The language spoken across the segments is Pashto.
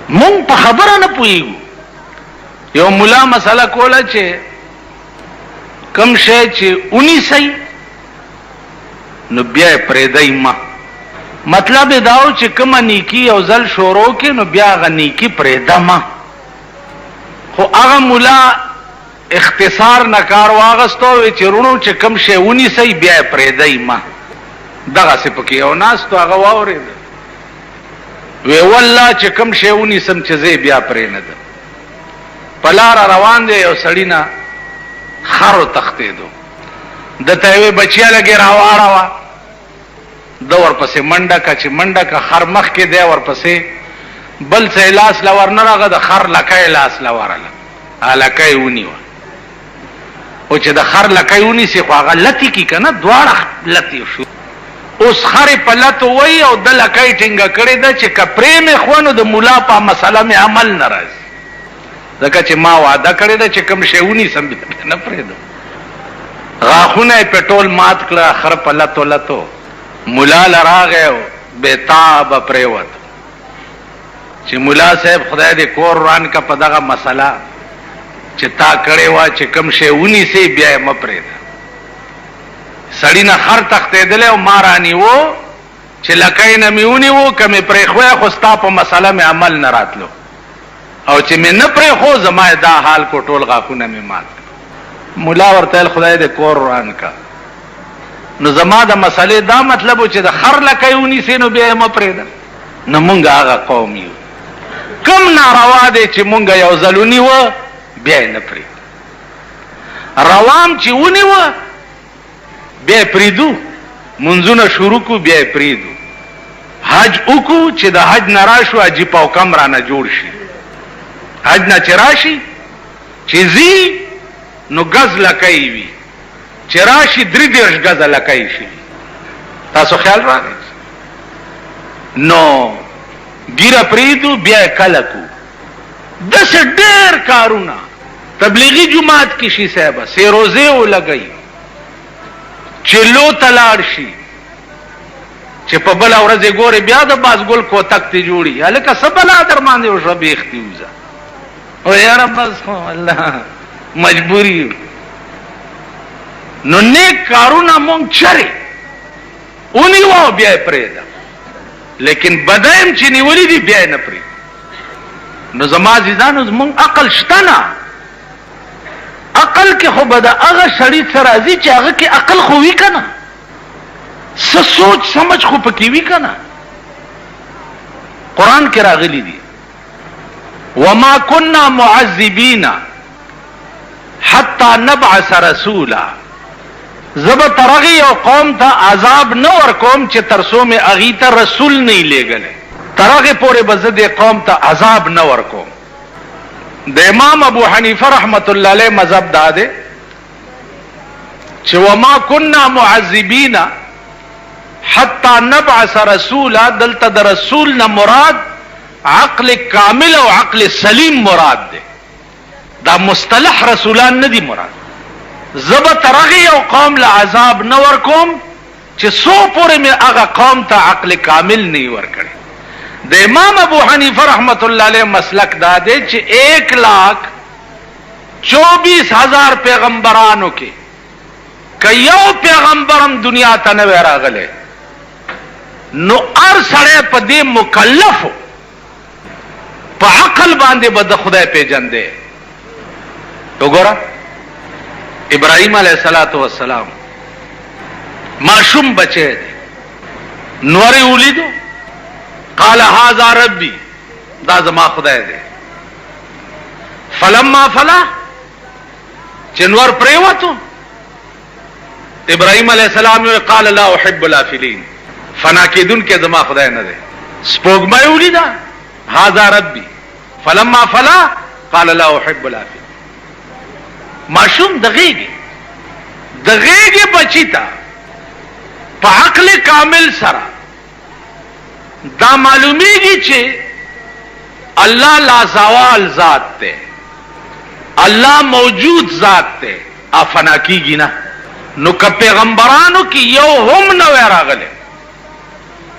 مونږ په خبره نه پوهیږو. یو مولا مسله کوله چې کم شی چې ونیسئ نو بیا یې پرېږدئ مه. مطلب یې دا و چې کومه نیکي یو ځل شروع کړې نو بیا هغه نیکي پرېږده مه. خو هغه مولا اختصار نه کار واغستو چې رونو چې کم شی ونیسئ بیا یې پرېږدئ مه. دغسې پکې یو ناستو هغه واورېده وی والله چې کم شی ونیسم چې زه بیا پرېنهدم. په لاره روان دی یو سړي نه خر وتښتېدو. دته یې وی بچیه لږې راواړوه. ده ورپسې منډه که چې منډه که خر مخکې دی ورپسې بل څه یې لاس له ورنه راغه د خر لکه یې لاس له ورله لکه یې ونیوه. او چې د خر لکه یې ونیسي خو هغه لتې کي که نه دواړه لتې شو. اوس خرې په لتو وایي او د لکه یې ټینګه کړې ده چې که پرې مې خوا نو د ملا په مسله مې عمل نه راځي. ځکه چې ما وعده کړې ده چې کوم شی ونیسم بیا نه پرېږدم. غاښونه یې پې ټول مات کړه خر په لتو لتو. ملا له راغی او بېتابه پرېوت چې ملا صاحب خدای دې کور وران که په دغه مسله چې تا کړې وه چې کوم شی ونیسې بیا یې مه پرېږده. سړي نه خر تښتېدلی او ما رانیوو چې لکۍ نه مې ونیوو که مې پرېښوی خو ستا په مسله مې عمل نه راتلو او چې مې نه پرېښو زما یې دا حال کو ټول غاښونه مې مات کړه. ملا ورته ویل خدای دې کور وران که. نو زما د مسلې دا مطلب و چې د خر لکۍ ونیسې نو بیا یې مه پرېږده. نو مونږ هغه قوم یو کم ناروا دی چې مونږ یو ځل ونیوه بیا یې نه پرېږده. روام چې ونیوه بیا یې پرېږدو. منځونه شروع کړو بیا یې پرېږدو. حج وکړو چې د حج نه راشو حجي پوکم رانه جوړ شي. حج نه چې راشي چې ځي نو ګز لکۍ وي چې راشي 33 ګزه لکۍ شي. تاسو خیال راغی؟ نو ګیره پرېږدو بیا یې کله کړو. داسې ډېر کارونه تبلیغي جومات کې شي صاحبه سیروزې ولګوي چې لو ته لاړ شي چې په بله ورځ یې ګورې بیا د بازګل کوتک ته جوړي. هلکه څه بلا در باندې وشوه بیختي وځه او یاره بس خو الله مجبوري یو. نو نیک کارونه مونږ چرې ونیوه او بیا یې پرېږده لیکن بدایم چې نیولي دي بیا یې نه پرېږده. نو زما عزیزانو زمونږ عقل شته نه. عقل کې خو به د هغه سړي څه راځي چې هغه کې عقل خو وي که نه څه سوچ سمجھ خو پکې وي که نه. قرآن کې راغلی دي وما كنا معذبین حتی نبعث رسولا. زه به تر هغې یو قوم ته عذاب نه ورکوم چې تر څو مې هغې ته رسول نه یې لیږلی. تر هغې پورې به زه دې قوم ته عذاب نه ورکوم. د امام ابو حنیفه رحمت الله علیه مذهب دا دی چې وما كنا معذبین حتی نبعث رسولا. دلته د رسول نه مراد عقل کامل او عقل سلیم مراد دی. دا مصطلح رسولان نه دی مراد. زه به تر هغې یو قوم له عذاب نه ورکوم چې څو پورې مې هغه قوم ته عقل کامل نه یې ورکړی. د امام ابو حنیفه رحمت الله علیه مسلک دا دی چې 1,24,000 پیغمبرانو کې که یو پیغمبرم دنیا ته نه وی راغلی نو هر سړی په دې مکلف په عقل باندې به د خدای پیژندی. وګوره ابراهیم علیه السلام معصوم بچی دی. نورې ولیدو قال هذا ربي دا زما خدای دی. فلما فلا چې نور پرېوتو ابراهیم علیه السلام قال لا احب الافلین فنا کېدونکی زما خدای نه دی. سپوږمۍ ولیده هذا ربي فلما فلا قال لا احب الافلین. معصوم د غېږې بچی ته په عقل کامل سره دا معلومیږي چې الله لازوال ذات ته الله موجود ذات ته افنا کیږي نه. نو که پیغمبرانو کې یو هم نه وی راغلی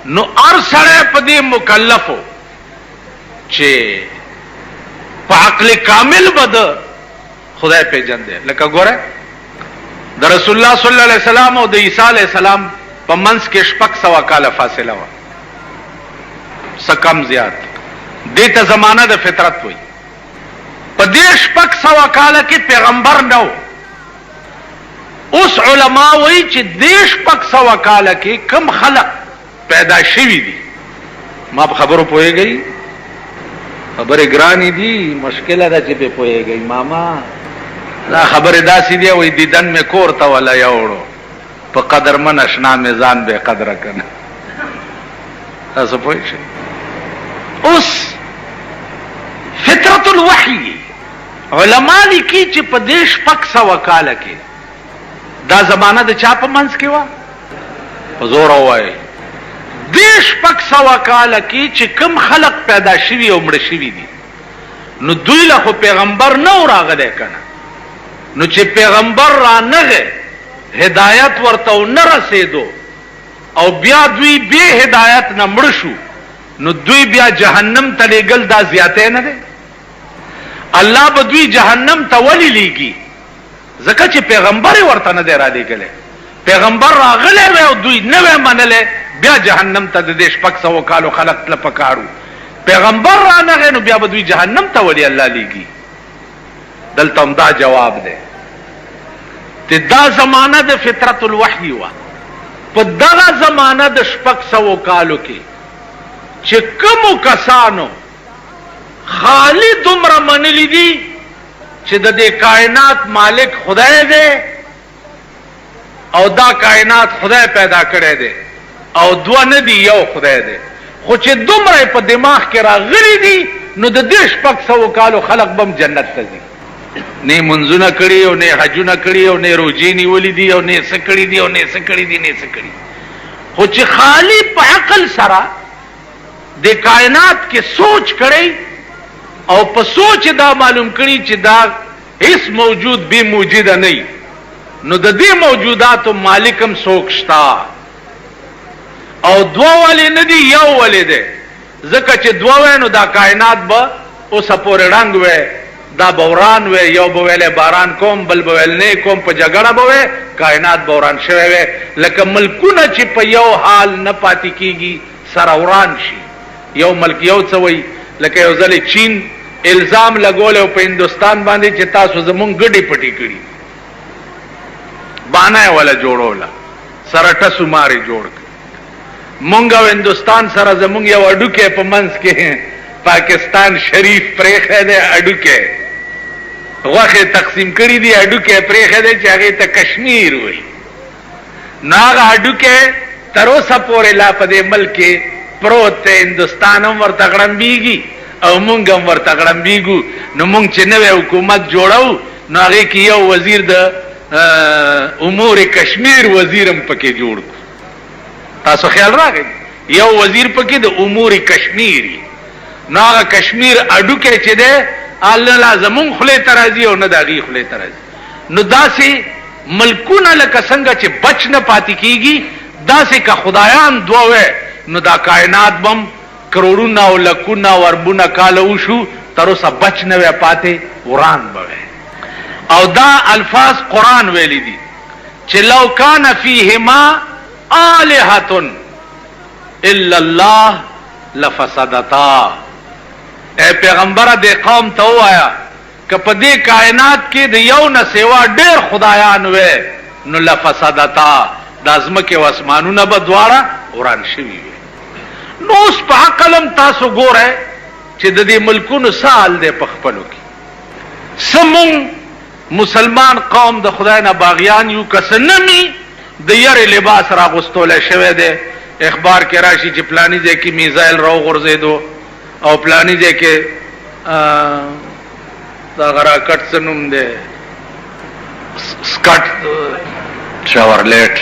نو هر سړی په دې مکلفو چې په عقل کامل بد خدای پیژن دی. لکه ګوره د رسول الله صلی الله علیه وسلم او د عیسی علیه السلام په منځ کې 600 کاله فاصله و، سکم زیات. دې ته زمانہ د فطرت وای. په دې 600 کاله کې پیغمبر نو. اوس علما وای چې دې 600 کاله کې کم خلق پیدا شوي دي. ما په خبرو پوهیږئ؟ خبره ګرانی دي، مشکله ده چې په پوهیږئ ماما. لا خبره داسې دی وای دیدن میں کور ته ولا یوړو په قدر من اشنا میزان به قدر کنه. تاسو پوه شئ. اوس فطرت الوحی علما لیکي چې په دې 600 کاله کې دا زمانہ د چا په منځ کې و؟ په زور وای. دې 600 کاله کې چې کم خلق پیدا شوي او مړ شوي دي، نو دوی له خو پیغمبر نه راغلی کنه. نو چې پیغمبر را نغه هدایت ورته نه رسیدو او بیا دوی به هدایت نه مړ شو، نو دوی بیا جهنم ته لېږل دا زیاته نه ده؟ الله به دوی جهنم ته ولې لیږي؟ ځکه چې پیغمبر ورته نه دی را لېږلی. پیغمبر راغلی وی او دوی نه وی منلی، بیا جهنم ته د دې 600 کالو خلق له پکارو. پیغمبر را نغی نو بیا به دوی جهنم ته ولې الله لیږي؟ دلته هم دا جواب دی. ته دا زمانہ د فطرت الوحی و. په دغه زمانہ د 600 کالو کې چې کومو کسانو خالی دومره منلی دي چې د دې کائنات مالک خدای دی او دا کائنات خدای پیدا کړی دی او دوه نه دي یو خدای دی، خو چې دومره په دماغ کې راغلي دي نو د دې 600 کالو خلق بم جنت ته ځي. نه منځونه کړي او نه حجونه کړي او نه روزي نیولې دي او نه څه کړي دي او نه څه کړي دي نه څه کړي. خو چې خالی په عقل سره د کائنات کې سوچ کړي او په سوچ دا معلوم کړي چې دا هیڅ موجود به موجوده نه، نو د دې موجوداتو مالکم څوک شتا او دوه ولې نه دي یو ولې دی؟ ځکه چې دوه وای نو دا کائنات به اوسه پورې رنګ وای، دا بوران وای، یو به ویلې باران کوم بل به ویل نه کوم، په جګړه به وای کائنات بوران شوی وای. لکه ملکونه چې په یو حال نه پاتې کیږي سره وران شي. یو ملک یو څه وای، لکه یو ځل چین الزام لګول او په هندستان باندې چې تاسو زمونږ ګډي پټي کړي، باندې ولا جوړولا سره ټسو ماري جوړ مونږ او هندستان سره زمونږ یو اډوکه په منځ کې پاکستان شریف پرېخه ده، اډوکه غوخه تقسیم کړی دی، اډوکه پرېخه ده چې هغه ته کشمیر وای. ناغه اډوکه تر اوسه پورې لا په دې ملک پروت هندستان هم ورته غړمبيږي او مونږ هم ورته غړمبيږو. نو مونږ چې نوې حکومت جوړو نو هغه کې یو وزیر د امور کشمیر وزیرم پکې جوړ. تاسو خیال راغی یو وزیر پکې د امور کشمیری، نو هغه کشمیر اډوکه چې ده الله لازمون خله ترازی او نه دغه خله ترازی. نو داسې ملکونه لکه څنګه چې بچ نه پاتې کیږي، داسې که خدایان دوه نو دا کائنات بم کروڑونه او لکونه وربونه کال وشو تر اوسه بچ نه وي پاتې، وران بوي. او دا الفاظ قران ویلي دي چې لو کان فیهما آلهة الا الله لفسدتا. اے پیغمبر دې قوم ته وایا که په دې کائنات کې د یو نه سیوا ډېر خدایان وې نو لفسدتا، د ازمکه او اسمانونه به دواړه وران شوي وي. نو اوس په عقلم تاسو ګوره چې د دې ملکونو سال دی په خپلو کې سمون مسلمان قوم د خدای نه باغیان یو کسنمی د یری لباس راغستول شوی دی. اخبار کې راشي چې پلانی ځای کې میزایل راو غورځېدو او پلانی ځای کې دا غرا کټ سنوم دی سکټ شاورلیټ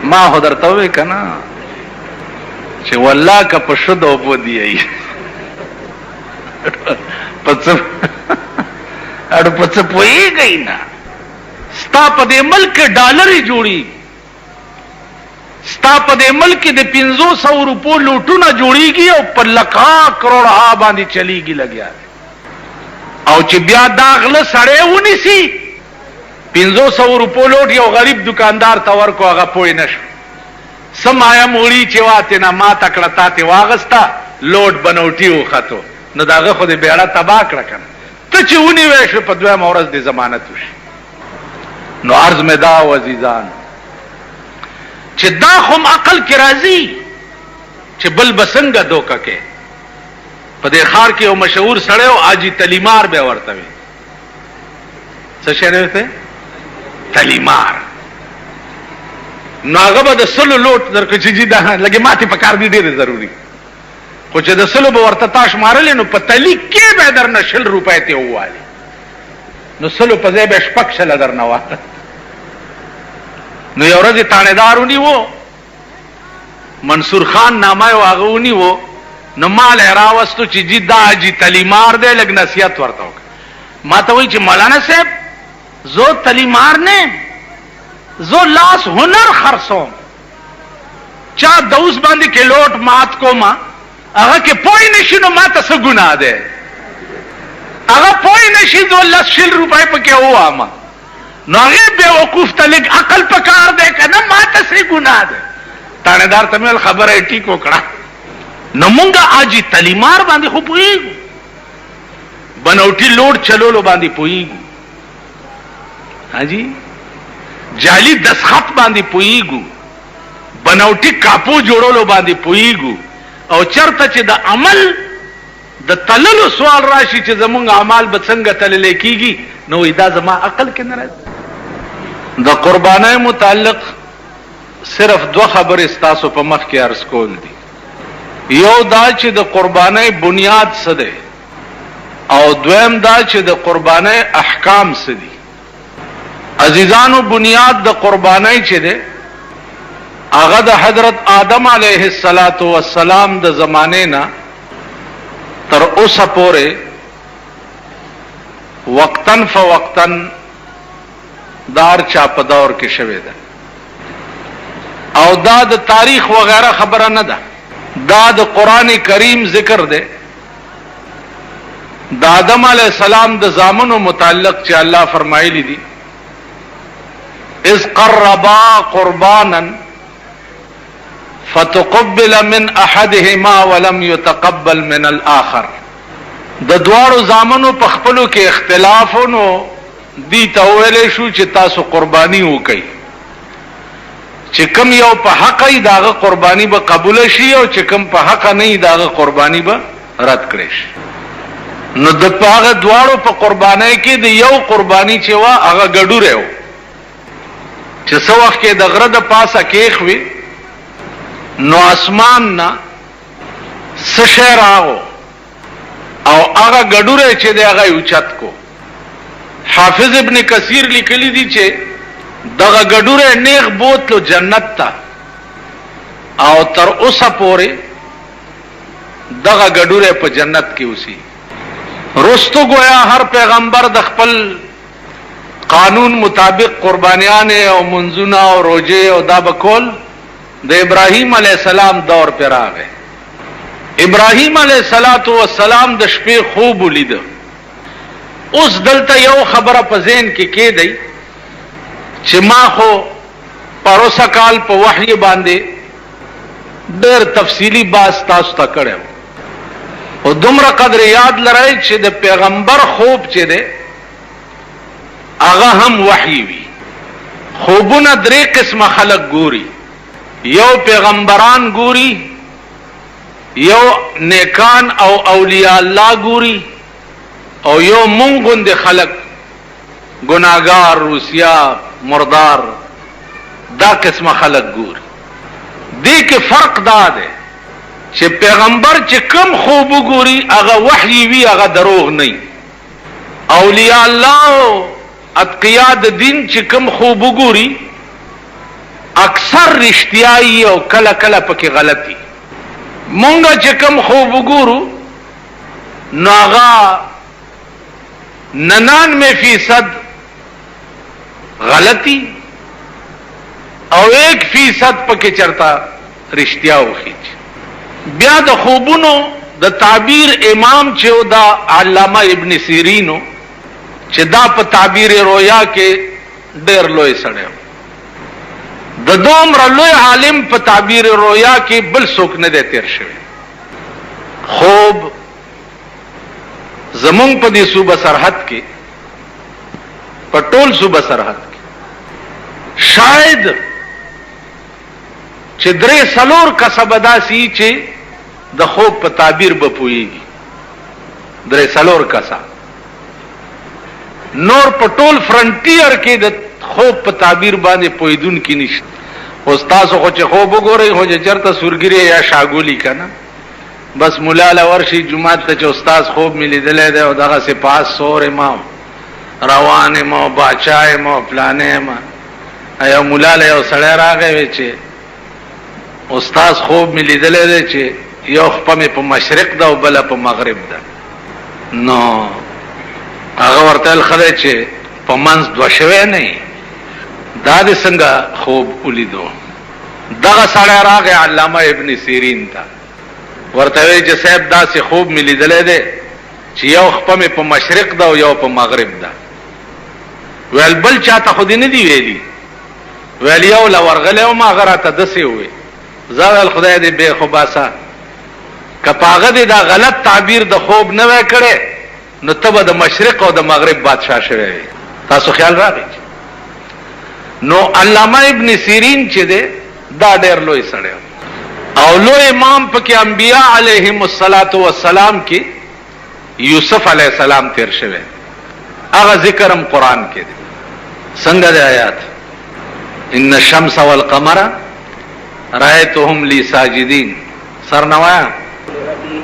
ما هو درته وې کنه چې والله که په شد او په دی ای پڅ اړ پڅ پويږي نه ستا په دې ملک ډالر جوړي ستا په دې ملک د 500 روپو لوټونه جوړیږي او په لکا کروڑه باندې چلیږي لګیا او چې بیا داغله سړی ونیسي 500 روپو لوټ یو غریب دکاندار ته ورکو هغه پوه نشو سمایا موړي چې واته نه ما تکړه تاته واغستا لوټ بنوټي وختو نو داغه خو دې بیړه تبا کړ کنه ته چې ونی وې په دوه مورز د ضمانت وشي نو عرض مې دا عزیزان چې دا هم عقل کې راځي چې بل بسنګ دوکه کې په دې خار کې یو مشهور سړی او اجي تلیمار به ورته وي څه شي نه ته تلیمار نو هغه به د سلو لوټ درکو چې جی دا لګي ماته په کار دی ډېر ضروری خو چې د سلو به ورته تاش مارل نو په تلی کې به درنه 100 روپۍ ته واله نو سلو په ځای به شپک شل درنه واله نو یو ورځ تانیدارونی وو منصور خان نامه واغونی وو نو مال راوستو چې جی دا اجي تلیمار دی لګ نصیحت ورته وکړه ما ته وایي چې مولانا صاحب زو تلیمار نه زو لاس هنر خرڅوم چا دوس باندې کې لوټ مات کو ما هغه کې پوي نشي نو ما ته څه ګناه ده هغه پوي نشي زو 100 روپۍ پکې واما نو هغه به وقوف تلګ عقل پکار ده کنه ما ته څه ګناه ده تانیدار ته خبره ټیک وکړه نو مونږه اجي تلیمار باندې خو پوي بنوټي لوټ چلولو باندې پوي हाजी जाली दस्खत बांधी पुईगु बनौटी कापू जोड़ोलो बांधी पुईगु और चरता चे द अमल द तललो सवाल राशि चे जमुंग अमाल बसंग तलले कीगी नो इदा जमा अकल के न द कुर्बाने मुताल्लिक सिर्फ दो खबर इस्तासो पर मख के अर्ज कोल दी यो दा चे द कुर्बाने बुनियाद सदे और द्वैम दा चे द कुर्बाने अहकाम सदी अजीजानो बुनियाद द कुर्बानी चे दे आगा द हजरत आदम अलैहिस्सलातु वस्सलाम द जमाने ना तर उस पोरे वक्तन फवक्तन दार चापदौर के शवे दा और दाद तारीख वगैरह खबर न दा दाद कुरान करीम जिक्र दे दादम अलैहिस्सलाम द जामनो मुताल्लिक चे अल्लाह फरमाई ली दी इस कर्रबा कुर्बानन फतुक़ब्बिल मिन अहदिहिमा वलम युतक़ब्बल मिन अल आखर द द्वारो जामनो पखपलो के इख्तिलाफों दी तवेले शु चिता सु कुर्बानी हो गई चिकम यो पहकई दाग कुर्बानी ब कबूल शी और चिकम पहका नहीं दाग कुर्बानी ब रद करेश न द पाग द्वारो प कुर्बानी के द यो कुर्बानी चेवा आगा गडू रहो چې څو وخت کې د غره د پاسه کېخ وي نو اسمان نه سشه راغو او هغه ګډوره چې دی هغه اوچت کو حافظ ابن کثیر لیکلی دی چې دغه ګډوره نیغ بوتلو جنت ته او تر اوسه پورې دغه ګډوره په جنت کې اوسي رستو گویا هر پیغمبر د خپل قانون مطابق قربانیان او منزونه او روزه او دا بکول د ابراهیم علیه السلام دور پر راغی ابراهیم علیه السلام د شپې خوب ولید اوس دلته یو خبره په ذهن کې دی چې ما خو پروسه کال په وحی باندې ډېر تفصیلی باز تاسو ته کړو او دومره قدر یاد لرای چې د پیغمبر خوب چې دی هغه هم وحی وی خوبونه درې قسمه خلق ګوري یو پیغمبران ګوري یو نیکان او اولیاء الله ګوري او یو مونږ د خلق گناهګار روسیا مردار دا قسمه خلق ګوري دې کې فرق دا دی چې پیغمبر چې کم خوب ګوري هغه وحی وی هغه دروغ نه اولیاء الله اتقیا د دین چې کم خوب ګوري اکثر رښتیايي او کله کله پکې غلطي مونږه چې کم خوب ګورو نو هغه 99% غلطي او 1% پکې چرتا رښتیا وخیچ. بیا د خوبونو د تعبیر امام چې او دا علامه ابن سیرینو چې دا په تعبیر رویا کې ډېر لوی سړی د دومره لوی عالم په تعبیر رویا کې بل څوک نه دی تیر شوی. خوب زمونږ په دې صوبه سرحد کې په ټول صوبه سرحد کې شاید چې 3-4 کسب داسي چې د خوب په تعبیر به پوهیږي. 3-4 کسا نور په ټول فرنټیر کې د خوب په تعبیر باندې پوهیدون کې نشته. استاد خو چې خوب وګورئ خو چې چرته سورګری یا شاګولی کنه بس مولا له ورشي جمعه ته چې استاد خوب ملي دلې ده او دغه سپاس سور امام روان امام باچا امام پلانې ما ایا مولا له یو سړی راغی چې استاد خوب ملي دلې ده چې یو خپل په مشرق ده او بل په مغرب ده. نو هغه ورته خله چې په منځ دوه شوی نه دا د څنګه خوب ولیدو. دغه سړی راغی علامه ابن سیرین ته ورته وی چې صاحب داسې خوب مې لیدلی دی چې یو خپه مې په مشرق ده او یو په مغرب ده. ویل بل چاته خو دې نه دی ویلي؟ ویل یو له ورغلی وم هغه راته داسې ووی. زه ویل خدای دې بې خو باسه که په هغه دې دا غلط تعبیر د خوب نه وی کړی نو ته به د مشرق او د مغرب بادشاه شوی وی. تاسو خیال راغی؟ نو علامه ابن سیرین چې دی دا ډېر لوی سړی او لوی امام پکې انبیاء علیهم السلام کې یوسف علیہ السلام تیر شوی. هغه ذکرم قرآن کې دی. څنګه دی آیات؟ ان الشمس والقمر رأيتهم لي ساجدين. سرنوایا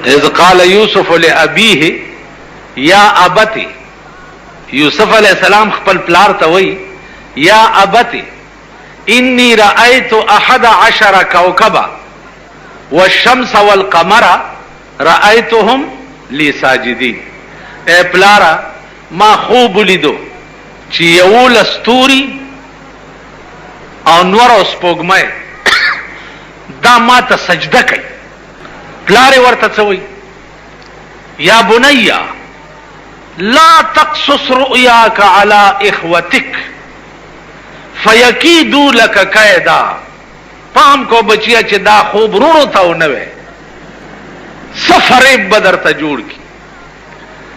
اذ قال یوسف لأبیه یا ابتی. یوسف علیہ السلام خپل پلار ته وی یا ابتی انی رأيت 11 کوكبا والشمس والقمر رأيتهم لي ساجدين. اے پلارا ما خوب لیدو چې یو لستوري او نور او سپوږمۍ دا ما ته سجده کوي. پلار ورته څه وایي؟ یا بنیا لا تقصص رؤياك على اخوتك فيكيدوا لك كيدا. پام کو بچیا چې دا خوب رونو ته ونه وي سفر بدر ته جوړ کی.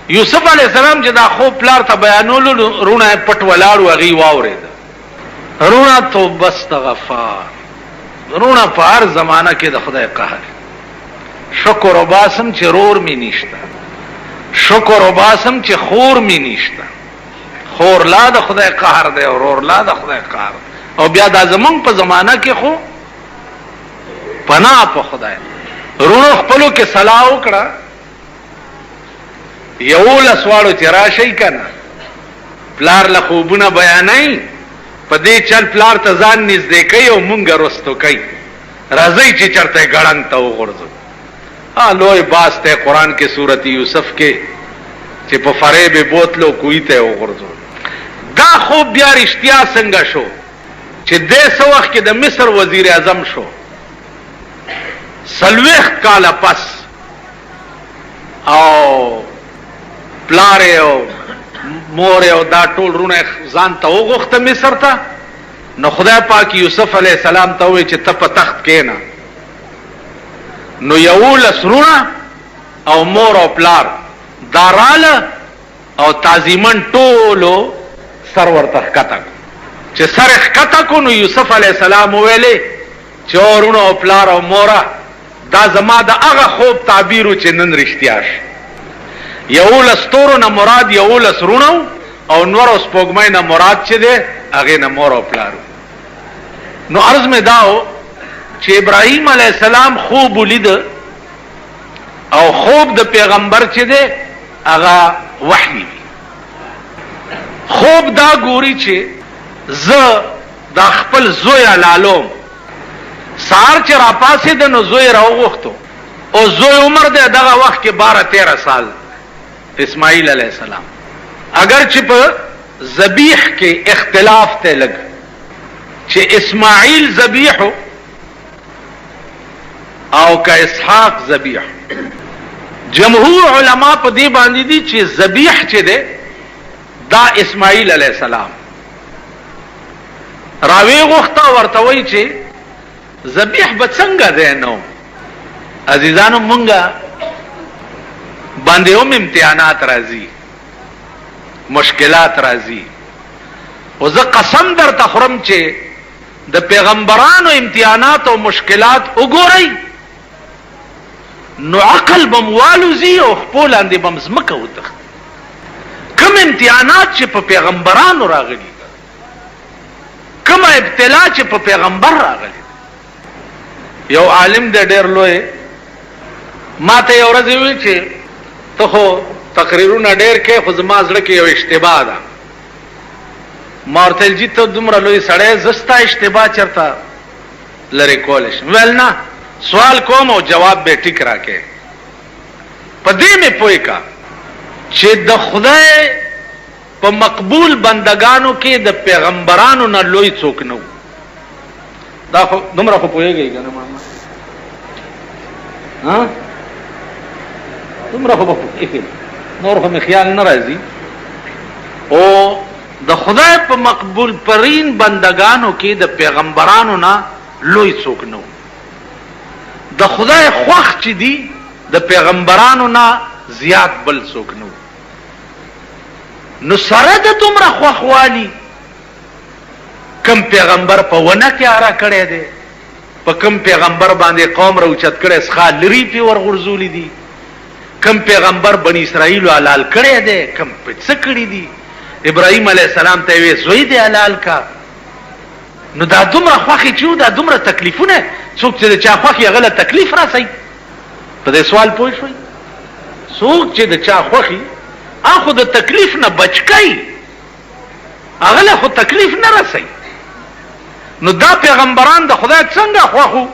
یوسف علیہ السلام چې دا خوب پلار ته بیانولو رونه پټ ولاړو هغه واورید. رونه تو بس غفار رونه په هر زمانہ کې د خدای قهر. شکر وباسم چې رور می نشته. شکر وباسم چې خور می نشته. خور لا د خدای قهر دی او رور لا د خدای قهر. او بیا د زمون په زمانہ کې خو پناه په خدای. رونو خپلو کې صلاح وکړه یو لسواړو چې راشي کنه پلار له خوبونه بیانای په دې چل پلار ته ځان نږدې کوي او مونږ رستو کوي. راځي چې چرته ګړنګ ته وغورځو. لوی باس ته قرآن کې سورت یوسف کې چې په فریب بوتلو کوی ته وغورځو. دا خوب بیا رښتیا څنګه شو چې دې وخت کې د مصر وزیر اعظم شو 40 کاله پس او پلار او مور او دا ټول رونه ځان ته وغوښته مصر ته. نو خدای پاک یوسف علیہ السلام ته وی چې ته په تخت کېنا. نو یو لسرونه او مور او پلار داراله او تعظیمن ټولو سر ورته ښکته چې سر ښکته کو. نو یوسف علیہ السلام ویلې چې ورونه او پلار او مورا دا زما د هغه خوب تعبیرو چې نن رښتیا شي. یو لستورو نه مراد یو لسرونه او نور او سپوږمۍ نه مراد چې ده هغه نه مور او پلار. نو عرض می داو چې ابراهیم علیہ السلام خوب ولید او خوب د پیغمبر چې ده هغه وحی. خوب دا ګوري چې زه د خپل زوی لالوم سار چې را پاسې د نو زوی راوغختو او زوی عمر ده دغه وخت کې 12-13 سال اسماعیل علیہ السلام. اگر چې په ذبیح کې اختلاف ته لګ چې اسماعیل ذبیح او که اسحاق ذبیح. جمهور علما په دې باندې دي چې ذبیح چې ده دا اسماعیل علیہ السلام. راوی غوښته ورته وایي چې ذبیح به څنګه ده. نو عزیزانو مونږه باندې هم امتحانات راځي، مشکلات راځي، او زه قسم درته خورم چې د پیغمبرانو امتحانات او مشکلات وګورئ نو عقل بم والوزی او خپل اندې بم زمکه وتخ. کوم امتحانات چې په پیغمبرانو راغلي، کوم ابتلا چې په پیغمبر راغلي. یو عالم د ډېر لوی ما ته یو ورځ ویل چې ته خو تقریرونه ډېر کې، خو زما زړه کې یو اشتباه ده. ما ورته ویل چې ته دومره لوی سړی، زستا اشتباه چرته لرې کولی شم. ویل نه، سوال کوم او جواب به ټیک راکې. په دې مې پوه کا چې د خدای په مقبول بندگانو کې د پیغمبرانو نه لوی څوک نه و. دا خو دومره خو پوهېږئ که نه ماما؟ دومره خو به پوهېږئ، نور خو مې خیال نه راځي. او د خدای په مقبول پرین بندگانو کې د پیغمبرانو نه لوی څوک نه و. د خدای خوښ چې دي د پیغمبرانو نه زیات بل څوک نه و. نو سره د دومره خوښوالي کم پیغمبر په ونه کې اره کړی دی، په کم پیغمبر باندې قوم راوچت کړی څخه لري پې ورغورځولي دي، کم پیغمبر بني اسرائیلو حلال کړی دی، کم په څه کړي دي. ابراهیم علیه السلام ته یې زوی دی حلال کا. نو دا دومره خوښې چې دا دومره تکلیفونه، څوک چې د چا خوښي هغه له تکلیف راسئ. په دې سوال پوه شوئ؟ څوک چې د چا خوښي هغه خو د تکلیف نه بچ کوي، هغه له خو تکلیف نه رسئ. نو دا پیغمبران د خدای څنګه خوښو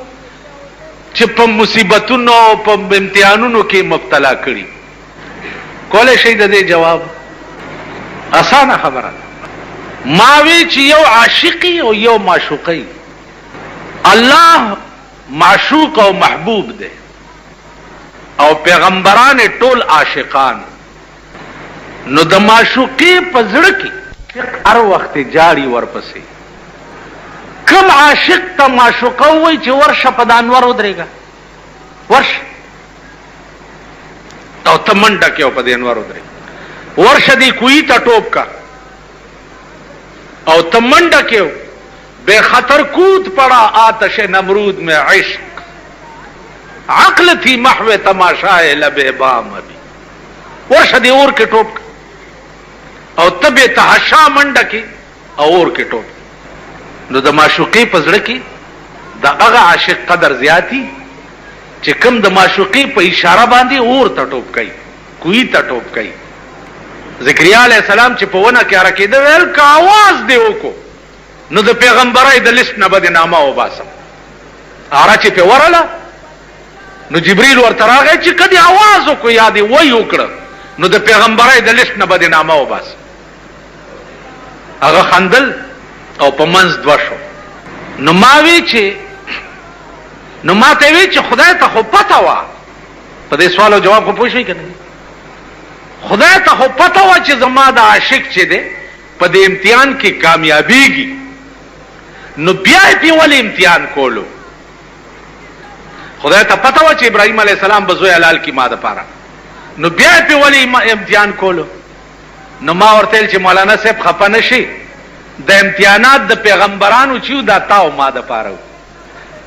چې په مصیبتونو په امتحانونو کې مبتلا کړي؟ کولی شئ د دې جواب؟ اسانه خبره ده. ما وی چې یو عاشقی او یو معشوقی. الله معشوق او محبوب دی او پیغمبران ټول عاشقان. نو د معشوقی په زړه کې هر وخت جاړي ورپسې. کم عاشق ته معشوقه وایي چې ورشه په د انور ودرېږه، ورشه او ته منډه کې او په د انور ودرېږه، ورشه دی کوی ته ټوپ کا او ته منډه کې بے خطر کود پڑا آتش نمرود میں عشق، عقل تھی محو تماشائے لب بام ابھی، ورشه دی اور کې ټوپ کا او تبه تحشا منډه کې او اور کې ټوپ. نو د معشوقې په زړه کې د هغه عاشق قدر زیاتی چې کم د معشوقې په اشاره باندې اور ته ټوپ کوي، کوی ته ټوپ کوي. ذکریا علیہ السلام چې په ونه کې اره کېده ویل که आवाज دی وکړو نو د پیغمبرای د لیست نه به دې نامه وباسم. اره چې پې ورله نو جبریل ورته راغی چې که دې आवाज وکړو یا دې وی وکړه نو د پیغمبرای د لیست نه به دې نامه وباسم. هغه خندل او په منځ دوه شو. نو ما وی چې نو ما ته وی چې خدای ته خو پته وه، په دې سوال او جواب خو پوه شوئ که نه؟ خدای ته خو پته وه چې زما د عاشق چې دی په دې امتحان کې کامیابیږي، نو بیا یې پې ولې امتحان کولو؟ خدای ته پته وه چې ابراهیم علیه السلام به زوی حلال کړي ما دپاره، نو بیا یې پې ولې امتحان کولو؟ نو ما ورته ویل چې مولانا صاحب خفه نه شي، د امتحانات د پیغمبرانو چې دا تا او ما دپاره و،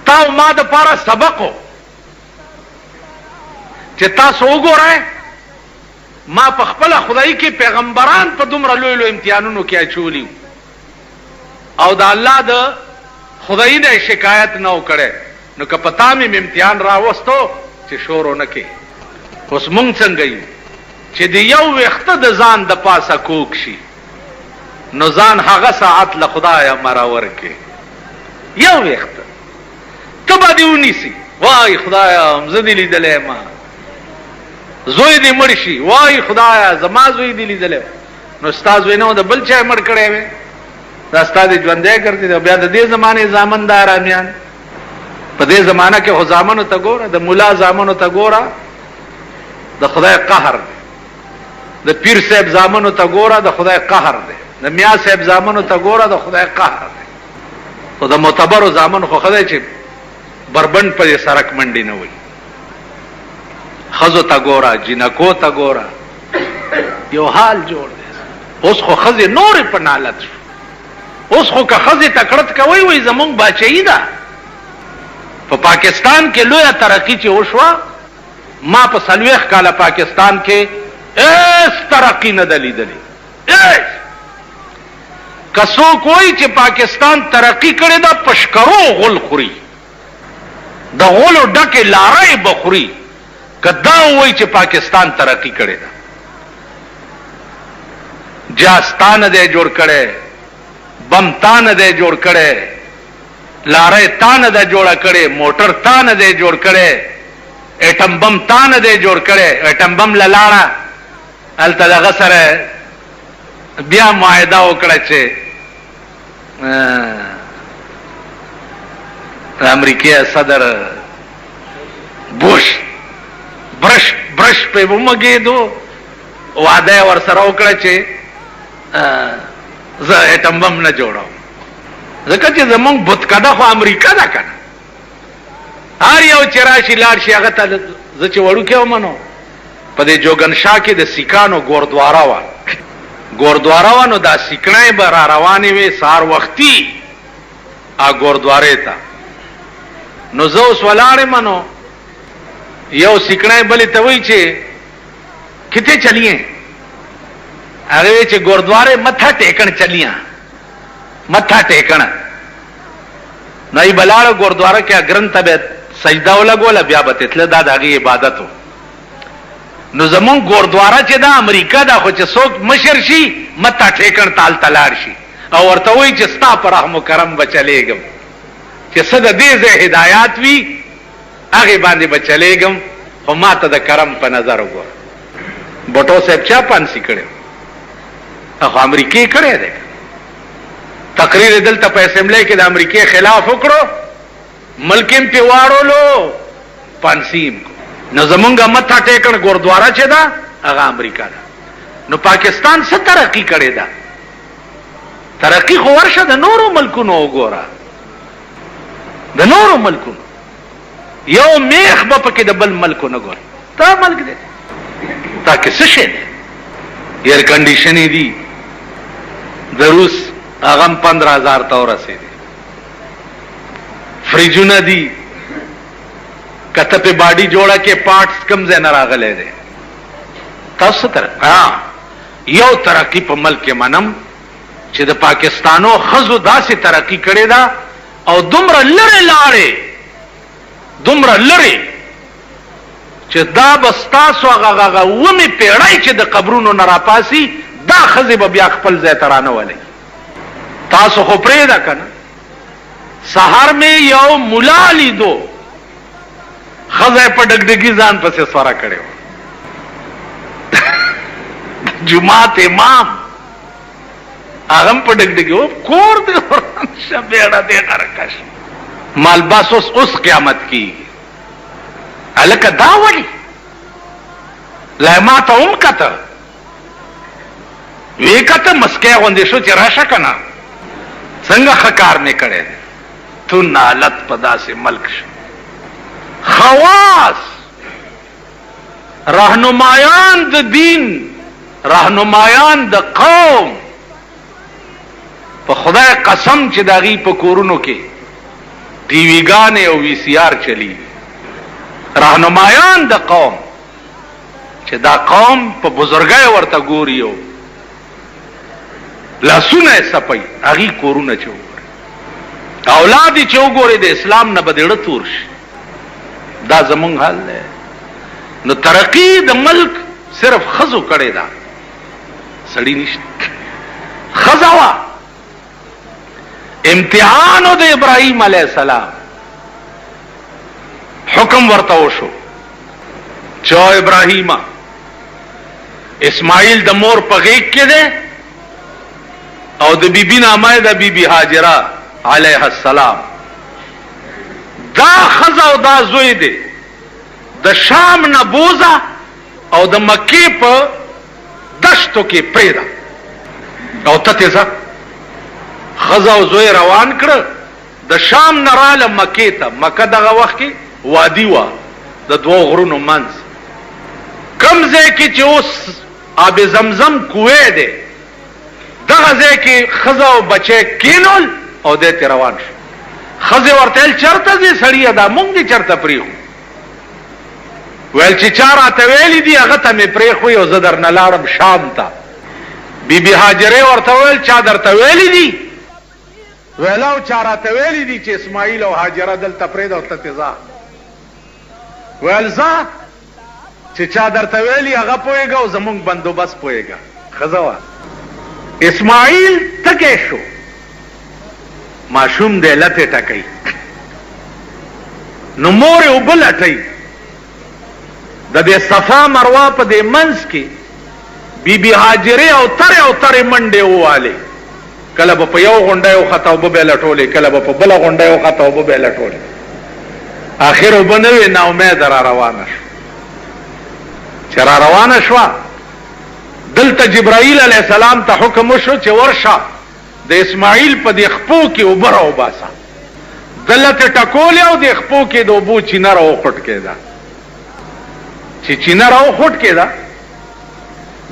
تا او ما دپاره سبق و چې تاسو وګورئ ما په خپله خدای کې پیغمبران په دومره لوی لوی امتحانونو کې اچولي او د الله د خدای نه شکایت نه و کړی. نو که په تا مې امتحان راوستو چې شور ونه کې. اوس مونږ څنګه یو چې د یو ویښته د ځان د پاسه کوک شي نو ځان هغه ساعت له خدایه مرور کې. یو ویښته ته به دې ونیسي، وای خدایا زه دې لیدلی ما، زوی دې مړ شي، وای خدایا زما زوی دې لیدلی، نو ستا زوی نه د بل چا مړ کړی وی، دا ستاسو ژوندې ګرځي دا بیا د دې زمانه زامندار امیان په دې زمانہ کې خو زامنو ته ګوره د مولا زامنو ته ګوره د خدای قهر دی د پیر صاحب زامنو ته ګوره د خدای قهر دی د میا صاحب زامنو ته ګوره د خدای قهر دی خو د معتبرو زامن خو خدای چې بربند په سرک منډي نه وي خزو ته ګوره جنکو ته ګوره یو حال جوړ دی اوس خو خزه نور په نالت شو اوس خو که خزه تکړت کوي وي زمونږ بچی ده په پاکستان کې لویه ترقی چې وشوه ما په 40 کاله پاکستان کې اس ترقی نه دلیدلی کسو کوئی چې پاکستان ترقی کړي دا پشکرو غل خوري د غلو ډکه لارې بخوري کدا وای چې پاکستان ترقی کړي دا جاستان دې جوړ کړي بمتان دې جوړ کړي لارې تان دې جوړ کړي موټر تان دې جوړ کړي اټم بم تان دې جوړ کړي اټم بم لاړه الته دغه سره بیا معاهده وکړه چې امریکای صدر بوش برش په ومګېدو وعده ور سره وکړه چې زه اټم بم نه جوړم ځکه چې زمونږ بتکده خو امریکا ده کنه هر یو چې راشي لاړ شي هغه ته زه چې وړوکی ومنو په دې جوګنشاه کې د سیکانو ګوردواره وه ګوردواره وه نو دا سیکڼۍ به را روانې وې سهار وختي ګوردوارې ته نو زه اوس ولاړم نو یو سیکڼۍ بلې ته وایي چې کتنے چلیے هغه چې ګوردواره متھا ټیکن چلیاں متھا ټیکن نه ای بلاړه ګوردواره کې اگرن ته سجده ولګوله بیا به تتله دا د هغې عبادت و نو زمون ګوردواره چې دا امریکا دا خو چې څوک مشر شي متا ټیکن تال تلار شي او ورته وایي چې ستا په رحم و کرم به چلیږم چې څه د دې ځای هدایات وي هغې باندې به چلیږم خو ما ته د کرم په نظر وګوره بټو صاحب چا پانسي کړی خو امریکې کړی دی تقریر دلته په اسمبلی کې د امریکې خلاف وکړو ملکیم پې واړولو پانسیم نو زمونږ متھا ټیکن ګوردواره چې ده هغه امریکا ده نو پاکستان څه ترقی کړې ده ترقی خو ورشه د نورو ملکونو وګوره د نورو ملکونو یو میخ به پکې د بل ملکو نه ګوري تا ملک دی تا کې څه شی دی ایر کنډیشنې دي د روس هغه هم 15,000 ته ورسېدي فریجونه دي کته په باډي جوړه کې پارټس کم ځای نه راغلی دی تاسو تر یو ترقی په ملک کې منم چې د پاکستانو خزو داسې ترقی کړې ده او دومره لرې لاړې دومره لرې چې دا به ستاسو هغه ومې پیړۍ چې د قبرونو نه راپاسي دا ښځې به بیا خپل ځای ته رانولئ تاسو خو پرېږده که نه سهار مې یو ملا لیدو ښځه په ډګډګي ځان پسې سوره کړې وه جماعت امام هغه هم په ډګډګي و کور دې ورشه بیړه دې غرقه شي مالباس اوس قیامت کېږي هلکه دا ولې لا ما ته هم کته وی کته مسکی غوندې شو چې راشه که نه څنګه ښه کار مې کړی دی تو نالت په داسې ملک شو خواص رهنمایان د دین رهنمایان د قوم په خدای قسم چې د هغوی په کورونو کې ټي وي ګانې او وي سي آر چلی رهنمایان د قوم چې دا قوم په بزرګۍ ورته ګوري او لاسونه یې څپوي هغوی کورونه چې وګوري اولاد یې چې وګوري د اسلام نه به د زړه تور شي دا زمونږ حال دی نو ترقی د ملک صرف ښځو کړې ده سړي نشته ښځه وه امتحانو د ابراهیم علیه السلام حکم ورته وشو چې ابراهیمه اسماعیل د مور په غیږ کې دی او د بیبی نامه د بیبی هاجره علیها السلام. دا خزه او دا زوی دی د شام نه بوزه او د مکې په دشتو کې پریدا او تتیزه خزه او زوی روان کړ د شام نه راله مکې ته. مکه دغه وخت کې وادي وا د دوه غرونو منځ کم ځای کې چې اوس آب زمزم کوې دی دغه ځای کې خزه او بچی کینول او دې ته روان شو. خزه ورته چرته دې سړی دا مونږ دې چرته پریخو ویل چې چا راته ویلي دي هغه ته مې پریخو او زه درنه لاړم شام ته. بیبي هاجرې ورته ویل چا درته ویلي دي؟ ویل او چا راته ویلي دي چې اسماعیل او هاجره دلته پرېږده او ته ځه. ویل ځه چې چا درته ویلي هغه پوهېږه او زمونږ بندوبست پوهېږه. ښځه وه اسماعیل تکی شو ماشوم دی لتې ټکوي نو مور یې اوبه لټوي د دې صفا مروه په دې منځ کې بیبي هاجرې او ترې منډې ووالې. کله به په یو غونډۍ وخته اوبه به یې لټولې کله به په بله غونډۍ وخته اوبه به یې لټولې. آخر اوبه نه وې ناامیده را روانه شو. چې را روانه شوه دلته جبرائیل علیه السلام ته حکم وشو چې ورشه د اسماعیل په دې خپو کې اوبه راوباسه. دلته ټکولې او د خپو کې د اوبو چینه راوخوټ کېده. چې چینه راوخوټ کېده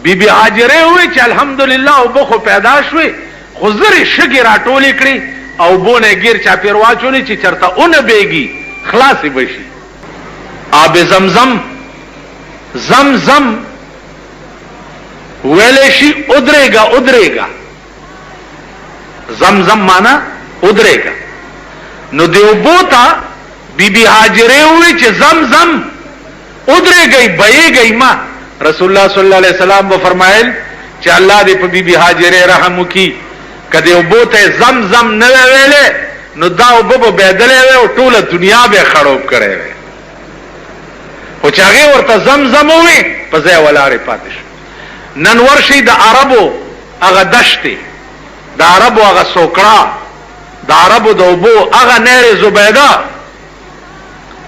بیبي هاجرې وویل چې الحمدلله اوبه خو پیدا شوې خو زرې شګې راټولې کړې او اوبو نه ګیر چاپېر واچولې چې چېرته اونه بیږي خلاصې به شي. آب زمزم زمزم ویلې شي ادرېږه زمزم معنا ادرېږه. نو د اوبو ته بیبي هاجرې وویل چې زمزم ادرېږئ بهېږئ ما. رسول الله صلی الله علیه وسلم به فرمایل چې الله دې په بیبي هاجرې رحم وکړي که دې اوبو ته زمزم نه وی ویلې نو دا اوبه به بهېدلې وی او ټوله دنیا به یې خړوب کړی وی. خو چې هغې ورته زمزم ووي په ځای ولاړې پاتې شو. نن ورشي د عربو هغه دشتې د عربو هغه سوکړه د عربو د اوبو هغه نهر زبیده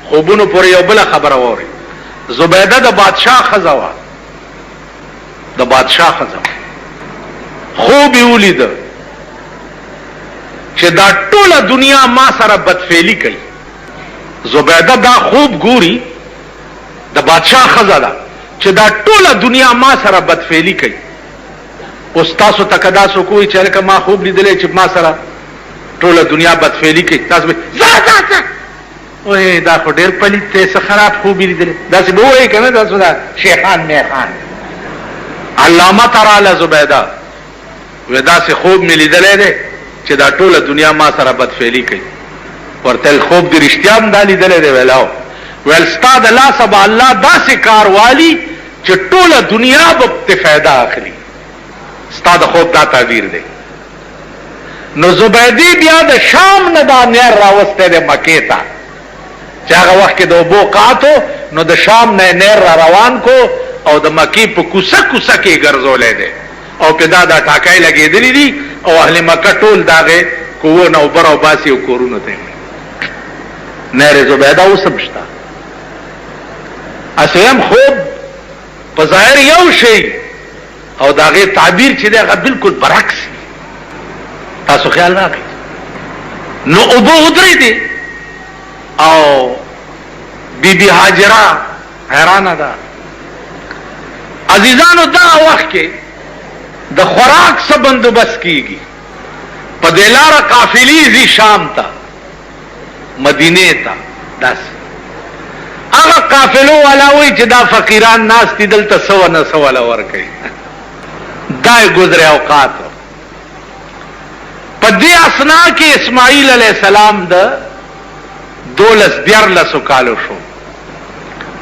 خوبونو پورې یو بله خبره واورئ. زبیده د بادشاه ښځه وه د بادشاه ښځه خوب یې ولیده چې دا ټوله دنیا ما سره بدفعلي کوي. زبیده دا خوب ګوري د بادشاه ښځه ده چې دا ټوله دنیا ما سره بدفعلي کوي. اوس تاسو ته که دا څوک وایي چې هلکه ما خوب لیدلی چې ما سره ټوله دنیا بدفعلي کوي تاسو به ځه وای دا خو ډېر پلیت دی څه خراب خوب یې لیدلی داسې به ووایي که نه تاسو دا شیخان میخان. علامه ته راله زبیده وی داسې خوب مې لیدلی دی چې دا ټوله دنیا ما سره بدفعلي کوي. ورته خوب دې رښتیا هم دا لیدلی دی؟ ویل او. ویل ستا د لاسه به الله داسې کار والي چې ټوله دنیا به ته فایده اخلي. ستا د خوب دا تعبیر دی. نو زبیدې بیا د شام نه دا نهر راوستی دی مکې ته چې هغه وخت کې د اوبو قحط نو د شام نه نهر را روان کو او د مکې په کوڅه کوڅه کې ګرځولی دی او پې دا ټاکای لګېدلي دي او اهل مکه ټول د هغې کوو نه اوبه راوباسي او کورونو ته نهر زبیده اوس هم شته. اسیم خوب په ظاهر یو شی او د هغې تعبیر چې دی هغه بلکل برعکس تاسو خیال راکړئ. نو اوبه ودرېدې او بیبي هاجره حیرانه ده. عزیزانو دغه وخت کې د خوراک څه بندوبست کیږي؟ په دې لاره قافلې ځي شام ته مدینې ته. داسې هغه قافلو والا وایي چې دا فقیران ناست دي دلته سوه نه سوه له ورکوي. دا یې ګذر اوقات. په دې اثنا کې اسماعیل علیه السلام د 12 کالو شو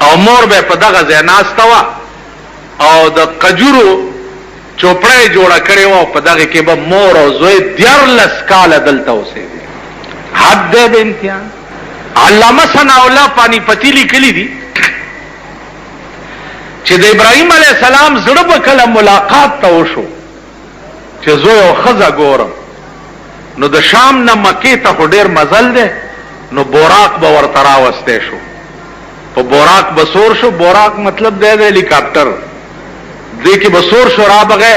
او مور به په دغه ځای ناسته وه او د قجورو چوپړه جوړه کړې وه په دغه کې به مور او زوی 14 کاله دلته اوسېدي. حد دی د امتحان. علامه ثناء الله پانی پتی لیکلي دي چې د ابراهیم علیه السلام زړه به کله ملاقات ته وشو چې زوی او ښځه ګورم نو د شام نه مکې ته خو ډېر مزل دی، نو بوراق به ورته راوستی شو، په بوراق به سور شو. بوراق مطلب دی د هلیکاپټر، دې کې به سور شو را بغې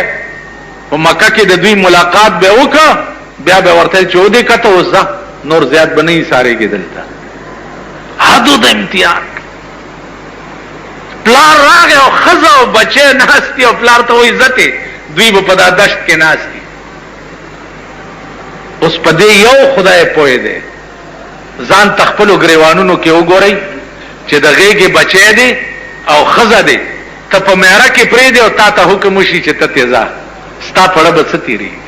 په مکه کې د دوی ملاقات به وکړه، بیا به ورته چې ودې کته اوس ځه، نور زیات به نه ایسارېږي دلته. حدو د امتحان پلار راغی او ښځه او بچی ناستي او پلار ته وایي ځتې، دوی به په دا دشت کې ناستي. اوس په دې یو خدای پوه دی، ځان تخپلو ګریوانونو کې وګورئ چې د غېږې بچی دی او ښځه دی، ته په میاره کې پرېږدې او تا ته حکم وشي چې ته تې ځه، ستا پړه به څه تېرېږي.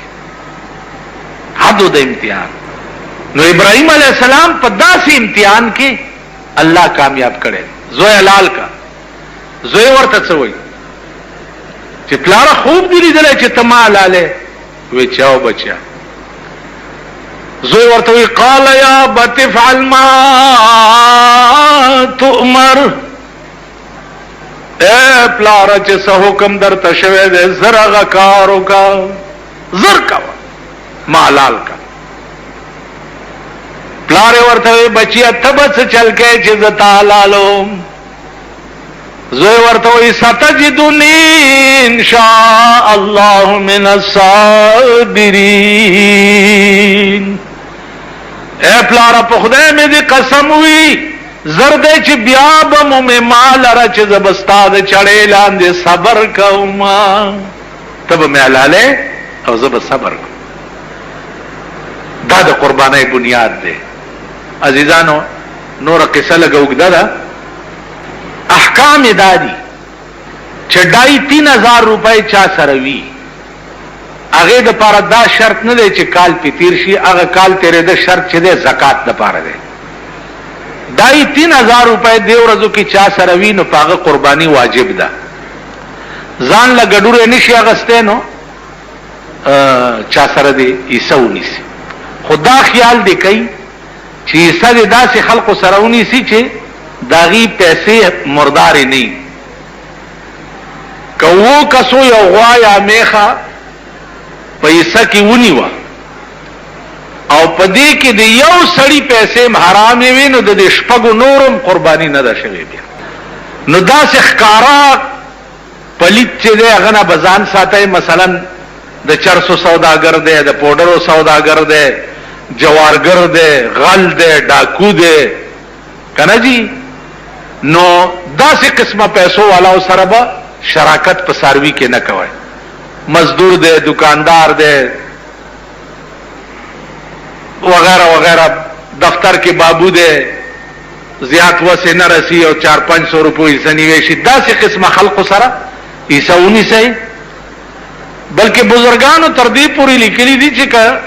حدو د امتحان. نو ابراهیم علیہ السلام په داسې امتحان کې الله کامیاب کړي. زوی حلال کا، زوی ورته څه وایي چې پلاره خوب دی لیدلی چې ته ما حلالې؟ وی چاو بچیا. زوی ورته وی قال یا ابت افعل ما تؤمر، اے پلاره چې څه حکم درته شوی دی زر هغه کار وکړه، زر کوه، ما حلال کا. پلاره ورته وی بچیا ته به څه چل کې چې زه تا حلالوم؟ زوی ورته وی ستجدنی ان شاء الله من الصابرین. اے پلاره په خدای مې دې قسم وی زرد چې بیا به مو مې مال را چې زبستا د چړې لاندې صبر کوم، ته به مې حلالې او زه به صبر کوم. دا د قربانۍ بنیاد دی. عزیزانو نور قصه لږه اوږده ده. احکام دا دي چې 2,500 روپۍ چا سره وي، هغې دپاره دا شرط نه دی چې کال پې تیر شي، هغه کال تېرېده شرط چې دی زکات دپاره دی. 2,500 روپۍ دې ورځو کې چا سره وي نو په هغه قرباني واجب ده. ځان له ګډوره نشي اغستی نو چا سره دې حصه ونیسي. خو دا خیال دې کوي چې حصه دې داسې خلقو سره ونیسي چې داغي پیسې مردارې نه وي. که وو کسو یو غوا یا میخه په حصه کې ونیوه او په دې کې د یو سړي پیسې حرامې وي نو د دې شپږو نورم قرباني نه ده شوې بیا. نو داسې ښکارا پلیت چې دی هغه نه به ځان ساتئ. مثلا د چرسو سوداګر دی، د پوډرو سوداګر دی، جوارګر دی، غل دی، ډاکو دی، که نه جي؟ نو داسې قسمه پیسو والاو سره به شراکت په څاروي کې نه کوئ. مزدور دی، دکاندار دی وغیرہ وغیرہ، دفتر کې بابو دی، زیات وسه نه رسی او 400-500 روپۍ حصہ نیوي شي. داسې قسمه خلقو سره حصہ ونیسئ. بلکې بزرګانو تر دې پورې لیکلي دي چې که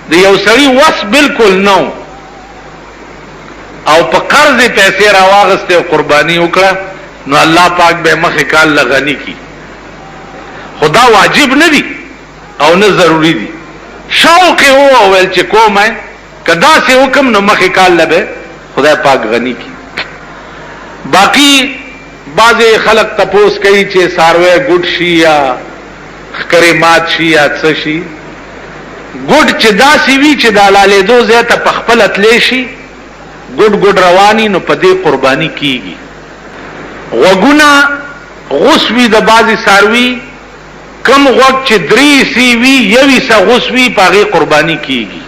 د یو سړي وس بالکل نو او په قرض پیسې راواغستې او قرباني وکړه نو الله پاک به مخې کال لغنی کی. خدا واجب نه دي او نه ضروری دي. شوق هو ول چې کومه کدا سے حکم نو مخې کال لبه خدای پاک غنی کی. باقی بعض خلق تپوس کوي چې ساروی ګډ شي یا خکرې مات شي یا څه شي. ګډ چې داسې وي چې د حلالېدو ځای ته په خپله تلی شي، ګډ ګډ رواني، نو په دې قرباني کیږي. غوږونه غوس وي د بعضې څاروي، کم غوږ چې 3 سی وي 1 حصه غوس وي په هغې قرباني کیږي.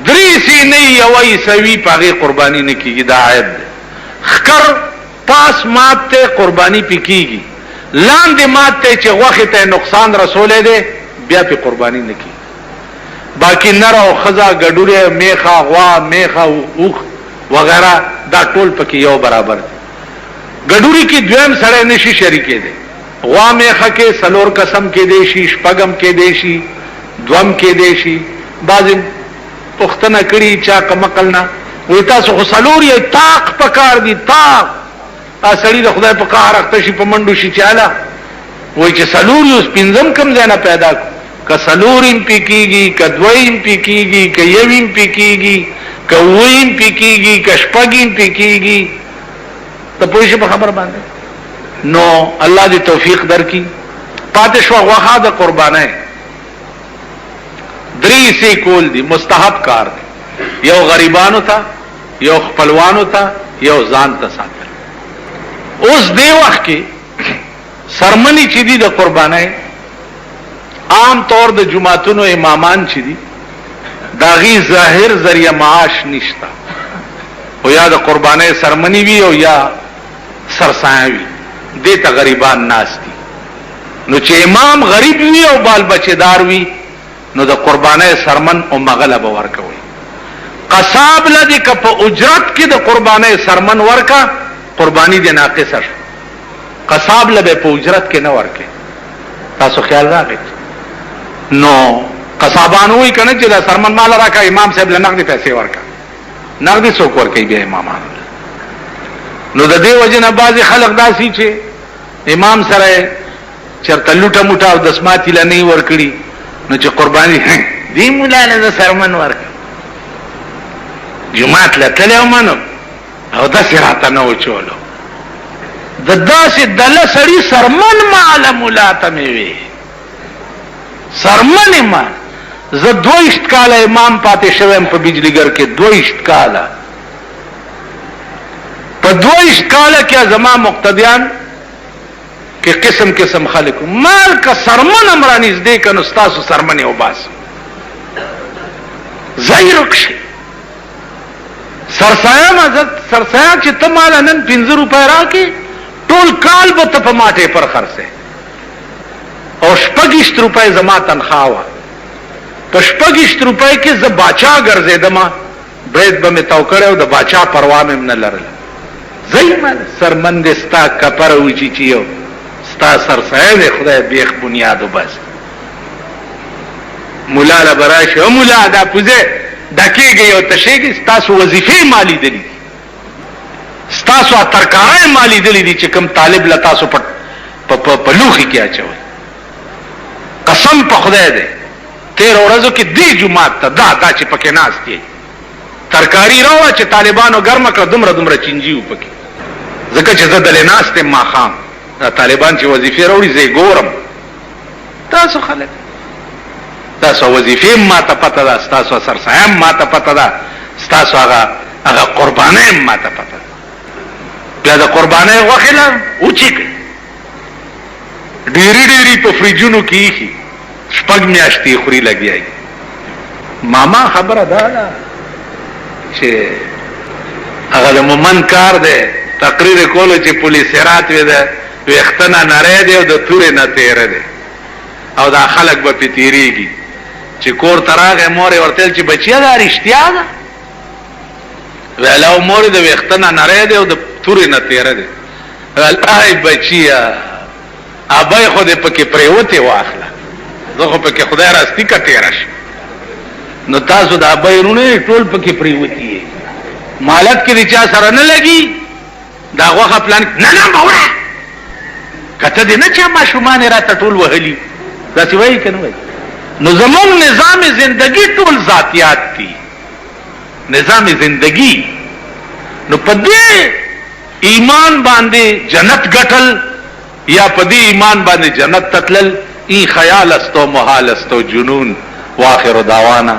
3 سی نه وي 1 حصه وي په هغې قرباني نه کیږي. دا عیب دی. خکر پاس مات ته قرباني پې کیږي، لاندې مات ته چې غوښې ته نقصان رسولی دی بیا پې قرباني نه کیږي. باقی نر او ښځه ګډوره میخه غوا میخه اوښ وغیرہ دا ټول پکې یو برابر دی. ګډوري کې دویم سړی نشي شریکېدی. غوا میخه کې 4 قسم کې دی شي، 6 کې دی شي، 2 کې دی شي. بعضې پوښتنه کړي چا کمقل نه وایي تاسو خو 4 یې طاق پکار دي. طاق سړي د خدای په قهر اخته شي په منډو شي چاله وایي چې 4 یې اوس 5 کم ځای نه پیدا کړو. که 4 پې کېږي، که 2 پې کېږي، که 1 پې کېږي، که 7 پې کېږي، که 6 پې کېږي. ته پوه شې په خبره باندې؟ نو الله دې توفیق درکړي. پاتې شوه غوښه د قربانۍ. درې سي کول دي مستحب کار دی. یو غریبانو ته، یو خپلوانو ته، یو ځان ته ساتل. اوس دی وخت کې سرمنی چې دي د قربانۍ عام طور د جماعتونو امامان چې دي داغي ظاهر ذریعہ معاش نشتا، او یا د قربانۍ سرمنی وی او یا سرسایه وی، دیتا غریبان ناس دي. نو چې امام غریب وی او بال بچیدار وی نو د قربانۍ سرمن او مغله به ورکوي. قصاب لدی که په اجرت کې د قربانۍ سرمن ورکا قربانی دی ناقصه شو. قصاب لبه په اجرت کې نه ورکې. تاسو خیال راغی؟ نو قصابان وی کنه چې دا سرمن مال راکا امام صاحب له نقدي پیسې ورکا. نقدي څوک ورکي بیا امامان. نو د دې وجه نه بعضي خلک داسي چې امام سره چرته لوټه موټه او دسماتی لنی ورکړي نو چې قرباني دی مولا له سرمن ورک جمعات له تلو منو او د سراته نو چولو د داسې دله سړی سرمن مال مولا ته وی سرمن ما زه 22 کال امام پاتې شوم په بجلیګر کې 22 کال په 22 کال کې زما مقتدیان کې قسم قسم خلق مال کا سرمن امرانیز دې کنه استاد سرمن او باس زایرکش سرسایه مزد سرسایه چې ته مال نن 15 روپے راکې ټول کال به ته په ماټه پر خرڅه او 25 روپے زما تنخواه وا په 25 روپے کې ز باچا ګرځیدم برید به مې توکړو د باچا پروا مې نه لرل زایمن سرمن دې ستا کپر وچی چیو ستا سرسایه خدای بیخ بنیاد وبس مولا لا براشه او مولا دا پوزه دکیږي او تشیږي ستاسو وظیفه مالی دي ستاسو ترکارای مالی دي چې کوم طالب لتا سو په لوخي کې اچوي قسم په خدای دې 13 ورځو کې دی جمعه ته دا چې پکې ناشتي ترکاری راو چې طالبانو ګرم کړ دومره چنجیو پکې ځکه چې زدل ناشته ما خام طالبان چې وظیفه راوړي زه ګورم تاسو خلک تاسو وظیفه ما ته پته ده تاسو سرسایم ما ته پته ده تاسو هغه قربانای ما ته پته بیا د قربانای وخله اوچی ډیری په فریجونو کې شپږ میاشتې خوري لګیای ماما خبره ده چې هغه د مومن کار ده تقریر کولو چې پولیس رات وي ده وختنا نری دی او د تورې نه تیر دی او دا خلک به پیتیریږي چې کور تراغه مور ورتل چې بچیا دا رښتیا ده ویلاو مور د وختنا نری دی او د تورې نه تیر دی ولای بچیا ابای خو دې پکې پریوته واخله زه خو پکې خدای راستی کا تیرش نو تاسو د ابای رونه ټول پکې پریوتی مالک کې چا سره نه لګي دا غوخه پلان نه موره کته دې نه چې ما شومان را ته ټول وهلي دا څه وایي کنه وایي نو زمون نظام زندگی ټول ذاتیات دي نظام زندگی نو پدې ایمان باندې جنت ګټل یا پدې ایمان باندې جنت تتلل ای خیال استو محال استو جنون واخر دعوانا